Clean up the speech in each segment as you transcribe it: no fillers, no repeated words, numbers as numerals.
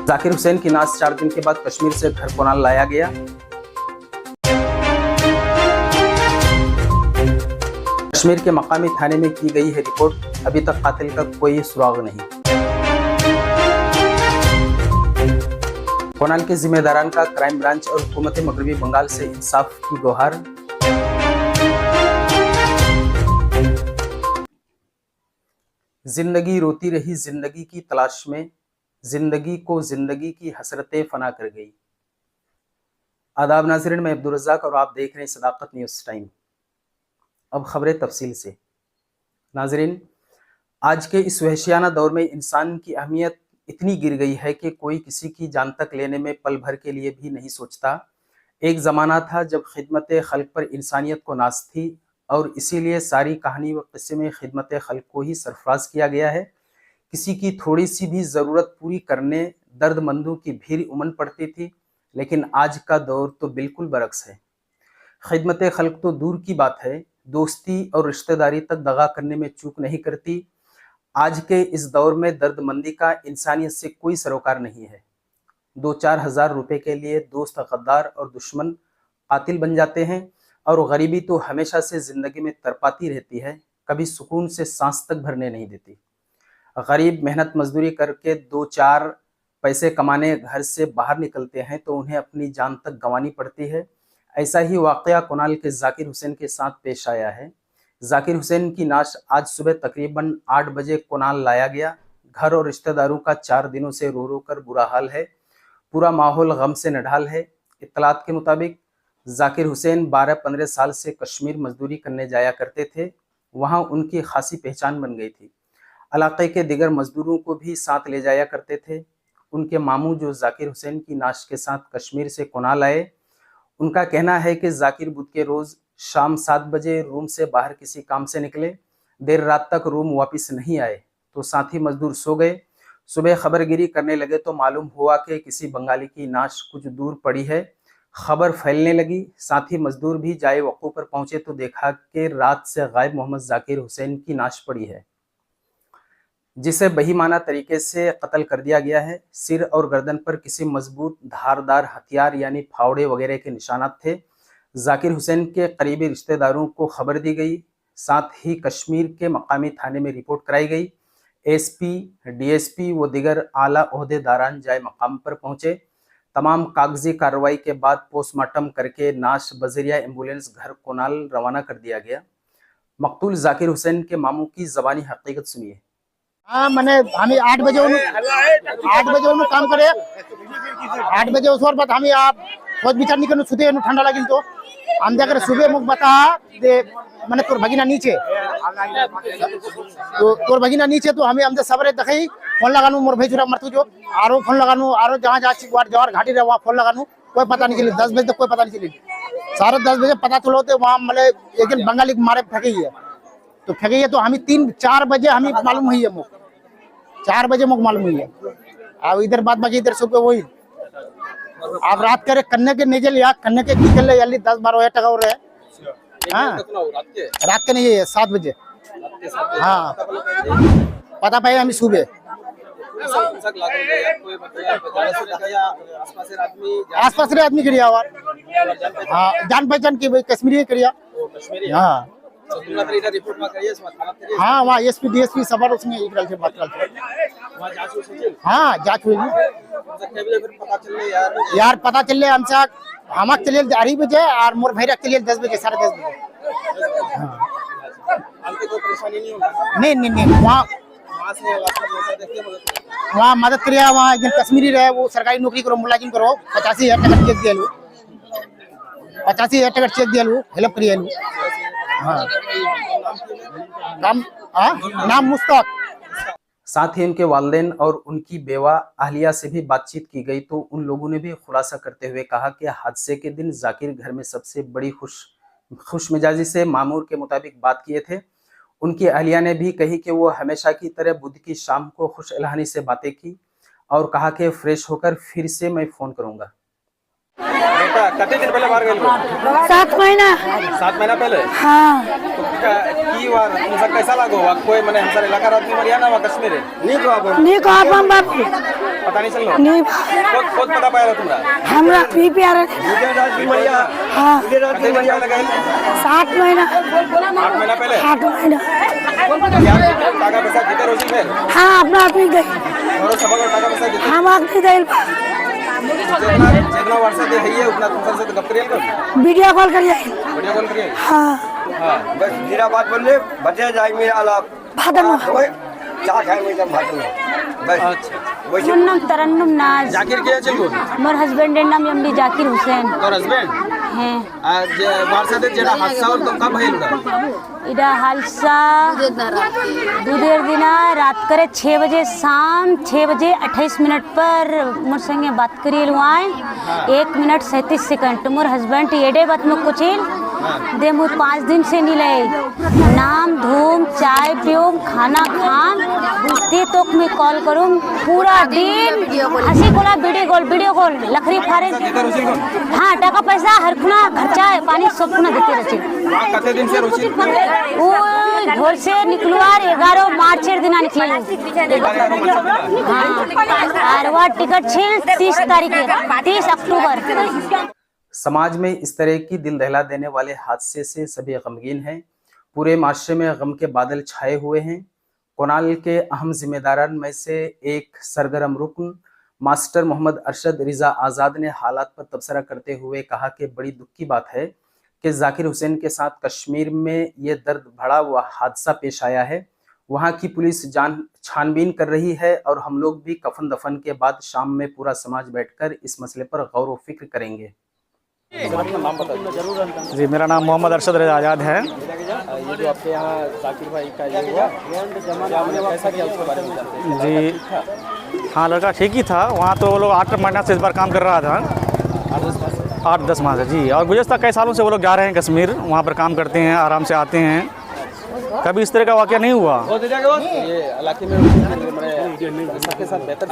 जाकिर हुसैन की लाश 4 दिन के बाद कश्मीर से घर कोनाल लाया गया। कश्मीर के मकामी थाने में की गई है रिपोर्ट, अभी तक कातिल का कोई सुराग नहीं। कोनाल के जिम्मेदारान का क्राइम ब्रांच और हुकूमत मगरबी बंगाल से इंसाफ की गुहार। जिंदगी रोती रही जिंदगी की तलाश में, जिंदगी को जिंदगी की हसरतें फना कर गई। आदाब नाज़रीन, मैं अब्दुल रज़ाक और आप देख रहे हैं सदाकत न्यूज़ टाइम। अब खबरें तफसील से। नाज़रीन, आज के इस वहशियाना दौर में इंसान की अहमियत इतनी गिर गई है कि कोई किसी की जान तक लेने में पल भर के लिए भी नहीं सोचता। एक ज़माना था जब खिदमत खल्क पर इंसानियत को नाज थी और इसीलिए सारी कहानी व किस्से में खिदमत खल्क को ही सरफराज किया गया है। किसी की थोड़ी सी भी ज़रूरत पूरी करने दर्दमंदों की भीड़ उमड़ पड़ती थी, लेकिन आज का दौर तो बिल्कुल बरक्स है। खिदमत खल्क तो दूर की बात है, दोस्ती और रिश्तेदारी तक दगा करने में चूक नहीं करती। आज के इस दौर में दर्दमंदी का इंसानियत से कोई सरोकार नहीं है। 2-4 हज़ार रुपए के लिए दोस्त गद्दार और दुश्मन कातिल बन जाते हैं और गरीबी तो हमेशा से ज़िंदगी में तड़पाती रहती है, कभी सुकून से सांस तक भरने नहीं देती। गरीब मेहनत मजदूरी करके 2-4 पैसे कमाने घर से बाहर निकलते हैं तो उन्हें अपनी जान तक गंवानी पड़ती है। ऐसा ही वाक़या कोनाल के जाकिर हुसैन के साथ पेश आया है। जाकिर हुसैन की लाश आज सुबह तकरीबन 8 बजे कोनाल लाया गया। घर और रिश्तेदारों का 4 दिनों से रो रो कर बुरा हाल है। पूरा माहौल गम से नढाल है। इत्तलात के मुताबिक जाकिर हुसैन 12-15 साल से कश्मीर मजदूरी करने जाया करते थे। वहाँ उनकी खासी पहचान बन गई थी। इलाके के दिगर मजदूरों को भी साथ ले जाया करते थे। उनके मामू जो जाकिर हुसैन की लाश के साथ कश्मीर से कोनाल आए, उनका कहना है कि जाकिर बुध के रोज़ शाम 7 बजे रूम से बाहर किसी काम से निकले, देर रात तक रूम वापस नहीं आए तो साथी मजदूर सो गए। सुबह खबरगिरी करने लगे तो मालूम हुआ कि किसी बंगाली की लाश कुछ दूर पड़ी है। खबर फैलने लगी। साथी मजदूर भी जाए वक़ूफ़ पर पहुंचे तो देखा कि रात से गायब मोहम्मद जाकिर हुसैन की लाश पड़ी है, जिसे बेईमाना तरीके से कत्ल कर दिया गया है। सिर और गर्दन पर किसी मजबूत धारदार हथियार यानी फावड़े वगैरह के निशानात थे। जाकिर हुसैन के करीबी रिश्तेदारों को खबर दी गई। साथ ही कश्मीर के मकामी थाने में रिपोर्ट कराई गई। एसपी, डीएसपी व दिगर आला ओहदेदारान जाए मकाम पर पहुंचे। तमाम कागजी कार्रवाई के बाद पोस्टमार्टम करके लाश बजरिया एम्बुलेंस घर कोनाल रवाना कर दिया गया। मकतूल जाकिर हुसैन के मामू की ज़बानी हकीकत सुनिए। हाँ, मैंने हमें 8 बजे उन्हें काम करे। 8 बजे उस बाद हमें आप सोच विचार नहीं सुते ठंडा लगी तो हम देख सुबह मुख बता दे मैंने तोर भगिना नीचे तो हमें हमसे सबरे देखई फोन लगानू मोर भाई चुरा मरतू जो आरो फोन लगानू आरो जहाँ जवार घाटी रहे वहाँ फोन लगानू, कोई पता नहीं चली। 10 बजे तक कोई पता नहीं चली। 10:30 बजे पता चलो तो वहाँ मतलब एक दिन बंगाली मारे फेंकी है तो हमें 3-4 बजे हमें मालूम हुई है। मुख 4 बजे मुख मालूम हुई है। अब इधर बात बाकी इधर सुबह वही आप रात करे कन्ने के निकल या कन्ने के निकल जल्दी 10-12 टका हो रहे हैं। हाँ, रात के नहीं है 7 बजे। हाँ, पता पाए हमें सुबह। आसपास रे आदमी करिया हुआ। हाँ, जान पहचान की भाई कश्मीरी करिया। हाँ हाँ, वहाँ एसपी डीएसपी सबर उसमें एक से बात करते। हाँ, जांच हुई यार पता चल रहे हमसे हम चलिए 2 बजे और मोर भाई चलिए 10 बजे 10:30 बजे। नहीं वहाँ मदद करिए। वहाँ एक कश्मीरी रहे वो सरकारी नौकरी करो मुलाजिम करो 85,000 टका चेक दिया 85,000 टका चेक दिया हेल्प करिए। हाँ, नाम मुश्ताक। साथ ही उनके वालिदैन और उनकी बेवा अहलिया से भी बातचीत की गई तो उन लोगों ने भी खुलासा करते हुए कहा कि हादसे के दिन जाकिर घर में सबसे बड़ी खुश मिजाजी से मामूर के मुताबिक बात किए थे। उनकी अहलिया ने भी कही कि वो हमेशा की तरह बुध की शाम को खुश इल्हानी से बातें की और कहा कि फ्रेश होकर फिर से मैं फ़ोन करूँगा। बेटा कितने दिन पहले बाहर गए? 7 महीना। 7 महीना पहले? हाँ। तो की बार तुमसा कैसा लागो? कोई मने हमसा इलाका आदमी मरिया ना कश्मीर है? नहीं को अपन बाप पता नहीं चल रहा नहीं खुद पता पाया तुम्हारा हमरा पी प्यार हाँ कितने दिन पहले गए 7 महीना 8 महीना पहले 8 महीना क्या टाका पैसा देते रोजी में हाँ अपना आप ही गई और सबक और टाका पैसा देते हम आगे गई जितना वर्षा दे है उतना तुम से गप करिए वीडियो कॉल करिए वीडियो कॉल करिए हाँ हां बस जीरा बात बोल ले बचे जाएंगे आलाप भादन चाह खाएंगे जब भादन बस अच्छा वैसे मोर नाम तरन्नुम नाज जाकिर के चल गो मोर हस्बैंड नाम एमडी जाकिर हुसैन और हस्बैंड हैं आज वर्षा दे जेड़ा हादसा और तुम कब भइल इडा हालसा दूधेर दिना रात करे 6 बजे शाम 6 बजे 28 मिनट पर मोर संगे बात करिए आए 1 मिनट 37 सेकंड मोर हस्बैंड येडे बात में कुचिल दे मुझ 5 दिन से नहीं ले नाम धूम चाय पियूम खाना खाम ते तक मैं कॉल करूँ पूरा दिन हंसी बोला वीडियो कॉल लकड़ी फारे हाँ टाका पैसा हर खुना खर्चा पानी सब खुना देते रहे वहां कते दिन से रोजी वो घर से निकलवार 11 मार्च दिना निकले हाँ और वह टिकट छिल 30 तारीख 30 अक्टूबर समाज में इस तरह की दिल दहला देने वाले हादसे से सभी गमगीन हैं। पूरे माशरे में गम के बादल छाए हुए हैं। कोनाल के अहम जिम्मेदारान में से एक सरगर्म रुकन मास्टर मोहम्मद अरशद रिजा आज़ाद ने हालात पर तबसरा करते हुए कहा कि बड़ी दुख की बात है कि जाकिर हुसैन के साथ कश्मीर में ये दर्द भरा हुआ हादसा पेश आया है। वहाँ की पुलिस छानबीन कर रही है और हम लोग भी कफन दफन के बाद शाम में पूरा समाज बैठकर इस मसले पर गौर व फिक्र करेंगे। जी मेरा नाम मोहम्मद अरशद रिजा आज़ाद है। ये जो आपके यहाँ जाकिर भाई का ये हुआ क्या हमने कैसा किया उसके बारे में जानते हैं जी हाँ लड़का ठीक ही था। वहाँ तो वो लोग 8 महीना से इस बार काम कर रहा था 8-10 माह से जी। और गुज़श्ता कई सालों से वो लोग जा रहे हैं कश्मीर, वहाँ पर काम करते हैं, आराम से आते हैं, कभी इस तरह का वाक़या नहीं हुआ। ये इलाके में सबके साथ बेहतर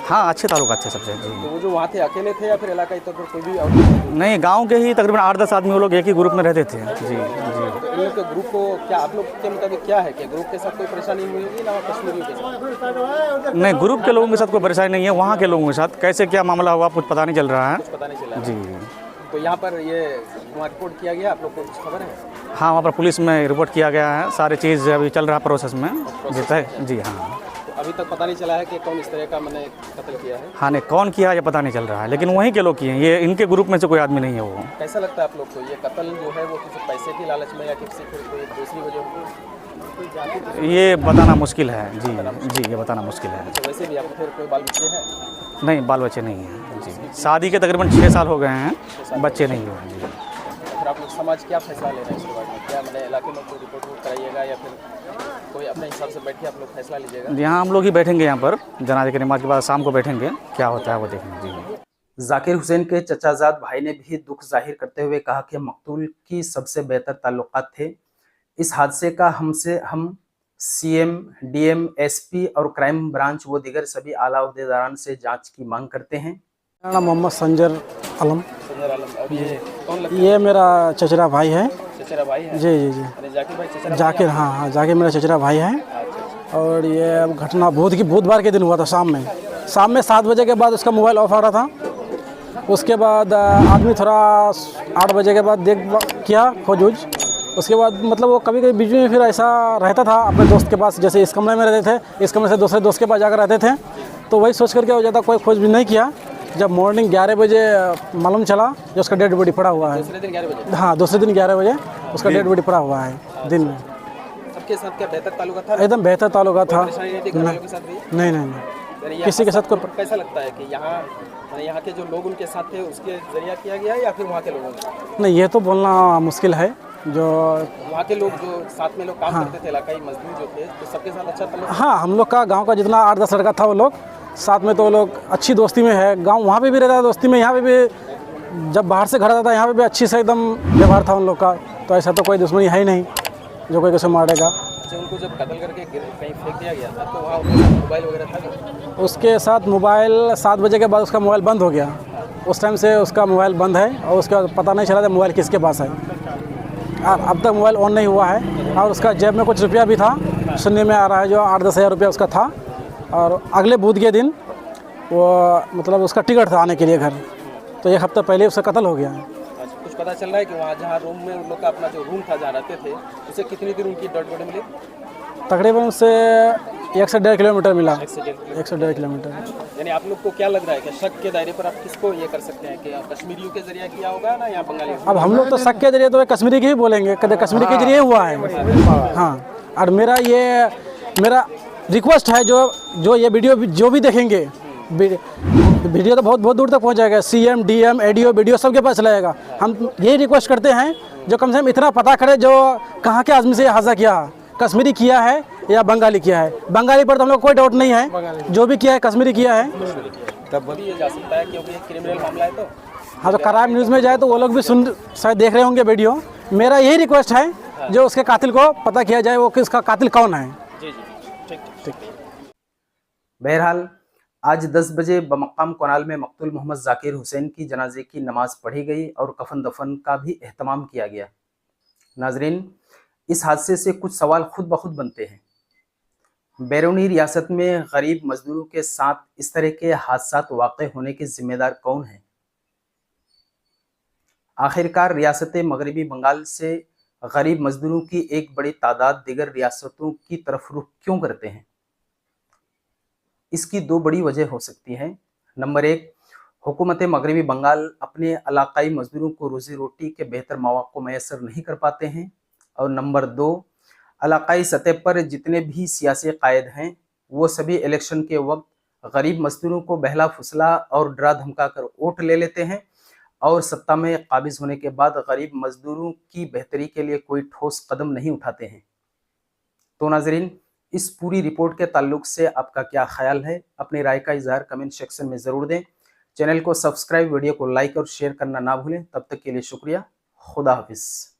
हाँ अच्छे ताल्लुक अच्छे सबसे जी। तो वो जो वहाँ थे अकेले थे या फिर इलाका तौर पर कोई भी और नहीं गांव के ही तकरीबन 8-10 आदमी वो लोग एक ही ग्रुप में रहते थे जी जी। इन लोग के ग्रुप को क्या आप लोग के मुताबिक क्या है कि ग्रुप के साथ कोई परेशानी मिलेगी ना कश्मीरियों के साथ? नहीं ग्रुप के लोगों के साथ कोई परेशानी नहीं है, वहाँ के लोगों के साथ कैसे क्या मामला हुआ कुछ पता नहीं चल रहा है पता नहीं चला जी। तो यहाँ पर ये वहाँ रिपोर्ट किया गया, आप लोग को कुछ खबर है? हाँ वहाँ पर पुलिस में रिपोर्ट किया गया है, सारी चीज़ अभी चल रहा है प्रोसेस में जी हाँ। तो अभी तक पता नहीं चला है कि कौन इस तरह का मैंने कत्ल किया है? हाँ नहीं कौन किया ये पता नहीं चल रहा है, लेकिन वहीं के लोग किए हैं, ये इनके ग्रुप में से कोई आदमी नहीं है वो। कैसा लगता है आप लोग को ये कत्ल जो है वो किसी पैसे की लालच में या किसी कोई दूसरी वजह होगी? ये बताना मुश्किल है जी ये बताना मुश्किल है। अच्छा वैसे भी आपको फिर कोई बाल बच्चे हैं? नहीं बाल बच्चे नहीं हैं जी, शादी के तकरीबन 6 साल हो गए हैं, बच्चे नहीं हुए जी। फिर आप लोग समाज क्या फैसला ले रहे हैं इसके बारे में? क्या मैंने इलाके में कोई रिपोर्ट कराइएगा या फिर कोई अपने हिसाब से बैठ के आप लोग फैसला लीजिएगा? यहाँ हम लोग ही बैठेंगे, यहाँ पर जनाजे की नमाज के बाद शाम को बैठेंगे, क्या होता है वो देखेंगे जी। जाकिर हुसैन के चचाजाद भाई ने भी दुख जाहिर करते हुए कहा कि मकतूल की सबसे बेहतर ताल्लुकात थे। इस हादसे का हम सीएम, डीएम, एसपी और क्राइम ब्रांच व दीगर सभी आला अहदेदारान से जांच की मांग करते हैं। मेरा नाम मोहम्मद संजर आलम, संजर आलम, अब ये कौन लगता ये मेरा चचरा भाई है। है? चचेरा भाई है? जी जी जी अरे जाकिर भाई चचेरा जाकिर, हाँ जाकिर मेरा चचरा भाई है। और ये अब घटना बुधवार के दिन हुआ था शाम में 7 बजे के बाद उसका मोबाइल ऑफ आ रहा था। उसके बाद आदमी थोड़ा 8 बजे के बाद किया खोज। उसके बाद मतलब वो कभी कभी बीच में फिर ऐसा रहता था अपने दोस्त के पास, जैसे इस कमरे में रहते थे, इस कमरे से दूसरे दोस्त के पास जाकर रहते थे, तो वही सोच करके वो ज़्यादा कोई खोज भी नहीं किया। जब मॉर्निंग 11 बजे मालूम चला जो उसका डेड बॉडी पड़ा हुआ है। दूसरे दिन 11 बजे? हाँ दूसरे दिन 11 बजे उसका डेड बॉडी पड़ा हुआ है दिन में। सबके साथ क्या बेहतर ताल्लुका था? एकदम बेहतर ताल्लुका था। परेशानी नहीं थी घर वालों के साथ भी? नहीं ये किसी के साथ कोई कैसा लगता है कि यहाँ के जो लोग उनके साथ थे उसके जरिया किया गया है या फिर वहाँ के लोगों ने? नहीं, ये तो बोलना मुश्किल है। जो वहाँ के लोग जो साथ में लोग काम करते थे, इलाकाई मजदूर जो थे, तो सबके साथ अच्छा ताल्लुक? हाँ हम लोग का गांव का जितना 8-10 लड़का था वो लोग साथ में, तो वो लोग अच्छी दोस्ती में है। गांव वहाँ पे भी रहता था दोस्ती में, यहाँ पे भी जब बाहर से घर आता था यहाँ पे भी अच्छी से एकदम व्यवहार था उन लोग का। तो ऐसा तो कोई दुश्मनी है ही नहीं जो कोई किसी मारेगा। अच्छा उनको जब कत्ल करके कहीं फेंक दिया गया था तो वहाँ उनके साथ मोबाइल वगैरह था? उसके साथ मोबाइल 7 बजे के बाद उसका मोबाइल बंद हो गया। उस टाइम से उसका मोबाइल बंद है और उसके बाद पता नहीं चला था मोबाइल किसके पास है। अब तक मोबाइल ऑन नहीं हुआ है। और उसका जेब में कुछ रुपया भी था, सुनने में आ रहा है, जो 8-10 हज़ार रुपया उसका था। और अगले बुध के दिन वो मतलब उसका टिकट था आने के लिए घर, तो 1 हफ्ता पहले उसका कत्ल हो गया है। अच्छा, कुछ पता चल रहा है कि वहाँ जहाँ रूम में उन लोग का अपना जो रूम था जहाँ रहते थे, उसे कितनी देर उनकी डेड बॉडी मिली? तकरीबन उससे 1 से 1.5 किलोमीटर मिला, 1 से 1 से 1.5 किलोमीटर। यानी आप लोग को क्या लग रहा है कि शक के दायरे पर आप किसको ये कर सकते हैं कि कश्मीरियों के जरिए किया होगा ना या बंगाली? अब हम लोग तो शक के जरिए तो कश्मीरी के ही बोलेंगे, कभी कश्मीरी के जरिए हुआ है। हाँ, और मेरा रिक्वेस्ट है जो ये वीडियो जो भी देखेंगे, वीडियो तो बहुत दूर तक पहुंच जाएगा, CM DM ADO BDO सबके पास चलाएगा। हम यही रिक्वेस्ट करते हैं जो कम से कम इतना पता करे जो कहाँ के आदमी से हादसा किया, कश्मीरी किया है या बंगाली किया है। बंगाली पर तो हम लोग कोई डाउट नहीं है, जो भी किया है कश्मीरी किया है। तब भी ये जा सकता है क्योंकि क्रिमिनल मामला है तो। हाँ, तो क्राइम न्यूज़ में जाए तो वो लोग भी शायद देख रहे होंगे वीडियो। मेरा यही रिक्वेस्ट है जो उसके कातिल को पता किया जाए, वो किसका कातिल कौन है। जी, ठीक। बहरहाल आज 10 बजे बमकाम कोनाल में मकतूल मोहम्मद जाकिर हुसैन की जनाजे की नमाज पढ़ी गई और कफन दफन का भी एहतमाम किया गया। नाजरीन, इस हादसे से कुछ सवाल खुद ब खुद बनते हैं। बैरूनी रियासत में गरीब मजदूरों के साथ इस तरह के हादसात वाक़े होने के जिम्मेदार कौन हैं? आखिरकार रियासत मगरबी बंगाल से गरीब मजदूरों की एक बड़ी तादाद दीगर रियासतों की तरफ रुख क्यों करते हैं? इसकी 2 बड़ी वजह हो सकती हैं। नंबर 1, हुकूमत मगरबी बंगाल अपने इलाकाई मजदूरों को रोज़ी रोटी के बेहतर मौक़े मैसर नहीं कर पाते हैं। और नंबर 2, इलाकाई सतह पर जितने भी सियासी कायद हैं वो सभी इलेक्शन के वक्त गरीब मजदूरों को बहला फुसला और डरा धमका कर वोट ले लेते हैं और सत्ता में काबिज होने के बाद गरीब मजदूरों की बेहतरी के लिए कोई ठोस कदम नहीं उठाते हैं। तो नाजरीन, इस पूरी रिपोर्ट के ताल्लुक से आपका क्या ख्याल है? अपनी राय का इजहार कमेंट सेक्शन में ज़रूर दें। चैनल को सब्सक्राइब, वीडियो को लाइक और शेयर करना ना भूलें। तब तक के लिए शुक्रिया। खुदा हाफिज़।